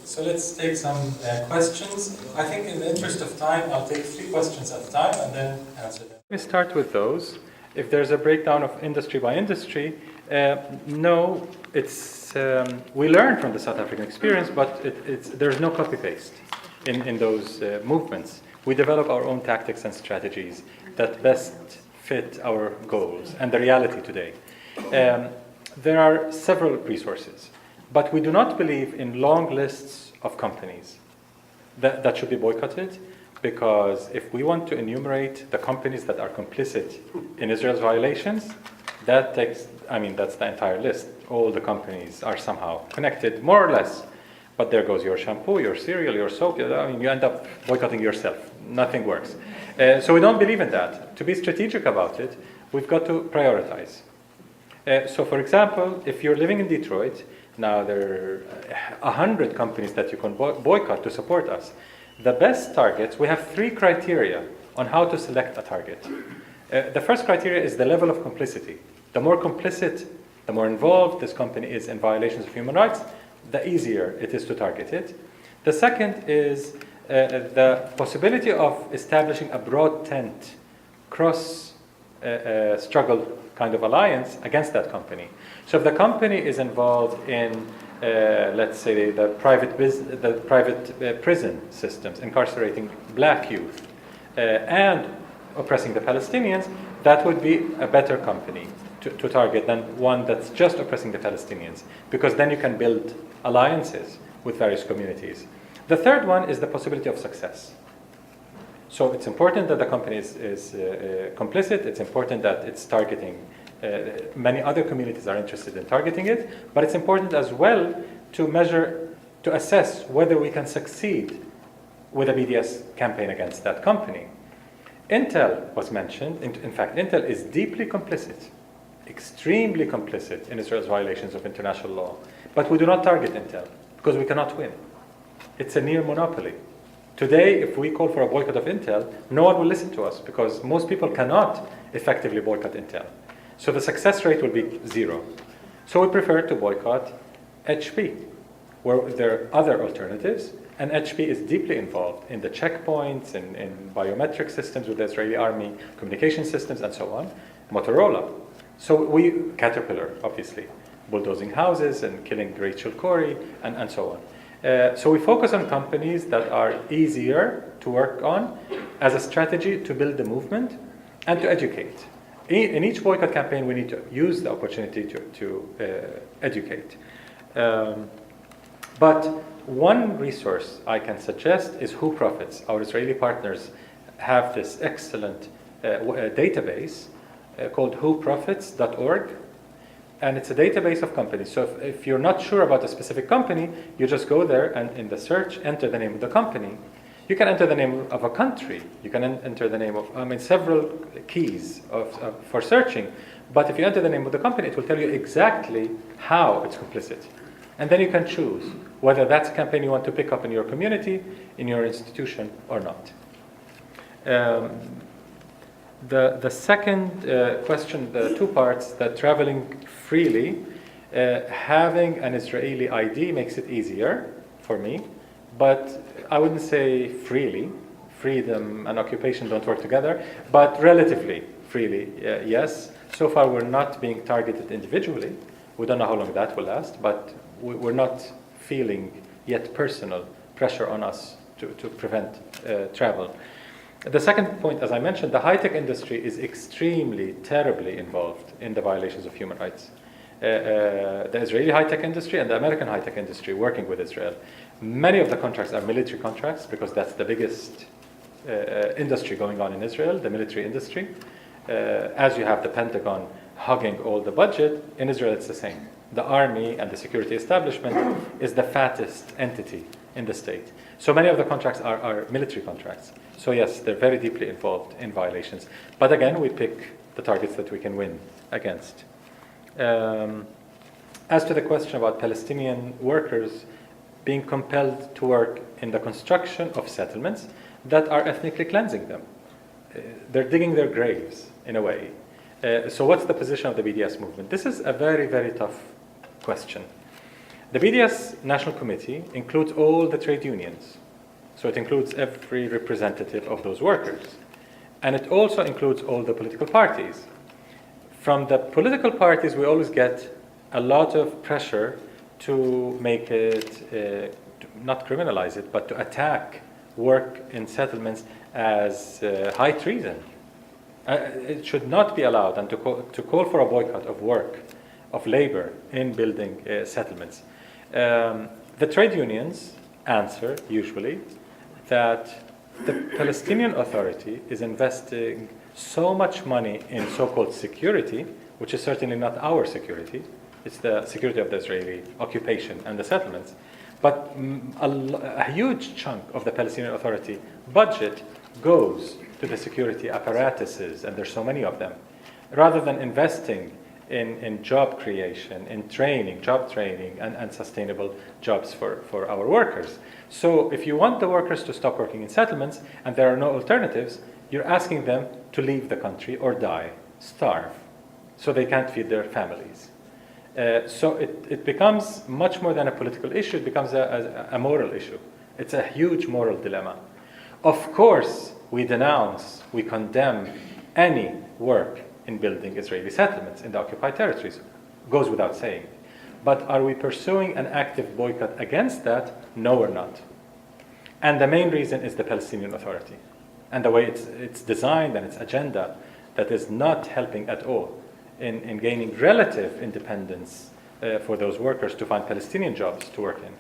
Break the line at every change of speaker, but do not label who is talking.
So let's take some questions. I think in the interest of time, I'll take 3 questions at a time and then answer them. Let me start with those. If there's a breakdown of industry by industry, no, it's we learn from the South African experience, but there's no copy-paste in those movements. We develop our own tactics and strategies that best fit our goals and the reality today. There are several resources, but we do not believe in long lists of companies that should be boycotted, because if we want to enumerate the companies that are complicit in Israel's violations, that takes, that's the entire list. All the companies are somehow connected, more or less. But there goes your shampoo, your cereal, your soap. You end up boycotting yourself. Nothing works. So we don't believe in that. To be strategic about it, we've got to prioritize. So for example, if you're living in Detroit, now there are 100 companies that you can boycott to support us. The best targets, we have 3 criteria on how to select a target. The first criteria is the level of complicity. The more complicit, the more involved this company is in violations of human rights, the easier it is to target it. The second is the possibility of establishing a broad tent, cross-struggle kind of alliance against that company. So if the company is involved in, let's say, the private prison systems, incarcerating black youth, and oppressing the Palestinians, that would be a better company to target than one that's just oppressing the Palestinians, because then you can build alliances with various communities. The third one is the possibility of success. So it's important that the company is complicit. It's important that it's targeting. Many other communities are interested in targeting it, but it's important as well to assess whether we can succeed with a BDS campaign against that company. Intel was mentioned. In fact, Intel is deeply complicit, extremely complicit in Israel's violations of international law. But we do not target Intel because we cannot win. It's a near monopoly. Today, if we call for a boycott of Intel, no one will listen to us because most people cannot effectively boycott Intel. So the success rate will be 0. So we prefer to boycott HP, where there are other alternatives, and HP is deeply involved in the checkpoints, in biometric systems with the Israeli army, communication systems, and so on. Motorola. So Caterpillar, obviously, bulldozing houses and killing Rachel Corrie, and so on. So we focus on companies that are easier to work on as a strategy to build the movement and to educate. In each boycott campaign, we need to use the opportunity to educate. But one resource I can suggest is Who Profits. Our Israeli partners have this excellent database called whoprofits.org. And it's a database of companies. So if you're not sure about a specific company, you just go there and in the search, enter the name of the company. You can enter the name of a country. You can enter the name of, several keys for searching. But if you enter the name of the company, it will tell you exactly how it's complicit. And then you can choose whether that's a campaign you want to pick up in your community, in your institution, or not. The second question, the 2 parts, that traveling freely, having an Israeli ID makes it easier for me, but I wouldn't say freely. Freedom and occupation don't work together, but relatively freely, yes. So far we're not being targeted individually. We don't know how long that will last, but we're not feeling yet personal pressure on us to prevent travel. The second point, as I mentioned, the high-tech industry is extremely, terribly involved in the violations of human rights. The Israeli high-tech industry and the American high-tech industry working with Israel. Many of the contracts are military contracts because that's the biggest industry going on in Israel, the military industry. As you have the Pentagon hugging all the budget, in Israel it's the same. The army and the security establishment is the fattest entity in the state. So many of the contracts are military contracts. So yes, they're very deeply involved in violations. But again, we pick the targets that we can win against. As to the question about Palestinian workers being compelled to work in the construction of settlements that are ethnically cleansing them. They're digging their graves, in a way. So what's the position of the BDS movement? This is a very, very tough question. The BDS National Committee includes all the trade unions. So it includes every representative of those workers. And it also includes all the political parties. From the political parties, we always get a lot of pressure to make it, not criminalize it, but to attack work in settlements as high treason. It should not be allowed, and to call for a boycott of work, of labor in building settlements. The trade unions answer, usually, that the Palestinian Authority is investing so much money in so-called security, which is certainly not our security. It's the security of the Israeli occupation and the settlements. But a huge chunk of the Palestinian Authority budget goes to the security apparatuses, and there's so many of them, rather than investing in job creation, in training, job training, and sustainable jobs for our workers. So if you want the workers to stop working in settlements and there are no alternatives, you're asking them to leave the country or die, starve, so they can't feed their families. So it becomes much more than a political issue, it becomes a moral issue. It's a huge moral dilemma. Of course, we denounce, we condemn any work in building Israeli settlements in the occupied territories. Goes without saying. But are we pursuing an active boycott against that? No, we're not. And the main reason is the Palestinian Authority and the way it's designed and its agenda that is not helping at all in gaining relative independence for those workers to find Palestinian jobs to work in.